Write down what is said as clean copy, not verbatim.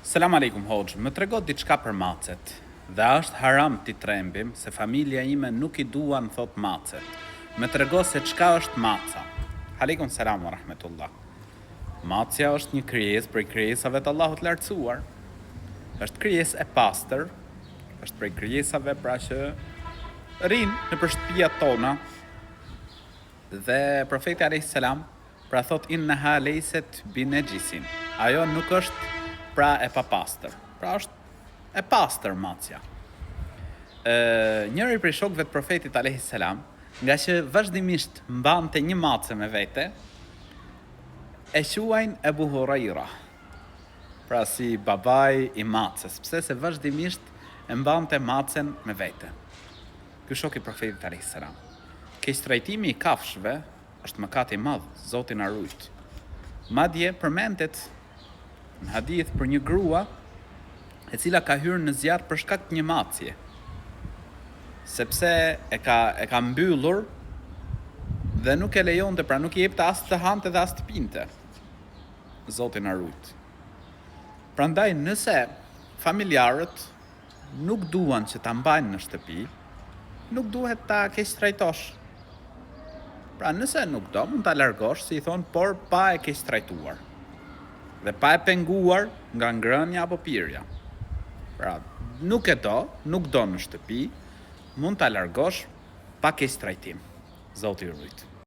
Selam aleikum hoxh, më trego diçka për macet. Dhe është haram ti trembim se familja ime nuk I duan thot macet. Më trego se çka është maca. Aleikum selam wa rahmetullah. Macja është një krijesë prej krijesave të Allahut lartësuar. Është krijesë e pastër, është prej krijesave pra që rinë në shtëpiat tona. Dhe profeti alayhis salam pra thot innaha layset binejisin. Ajo nuk është pra e papastër. Pra është e pastër macja. Njëri prej shokëve të profetit alayhis salam, nga që vazhdimisht mbante një mace me vete, e quajnë Ebu Huraira. Pra si babai I macës, pse se vazhdimisht e mbante macen me vete. Ky shok I profetit alayhis salam. Keqtrajtimi I kafshëve është mëkat I madh, Zoti na rujt. Madje përmendet në hadith për një grua e cila ka hyrë në zjarr për shkak të një macje. Sepse e ka mbyllur dhe nuk e lejonte, pra nuk I jepte as të hante dhe as të pinte. Zoti na rujt. Prandaj nëse familjarët nuk duan që ta mbajnë në shtëpi, nuk duhet ta keqtrajtosh. Pra nëse nuk do, mund ta largosh, si I thon, por pa e keqtrajtuar. Dhe pa e penguar nga ngrënia apo pirja. Pra, nuk do në shtëpi, mund ta largosh pa keqtrajtim. Zoti ju rujt.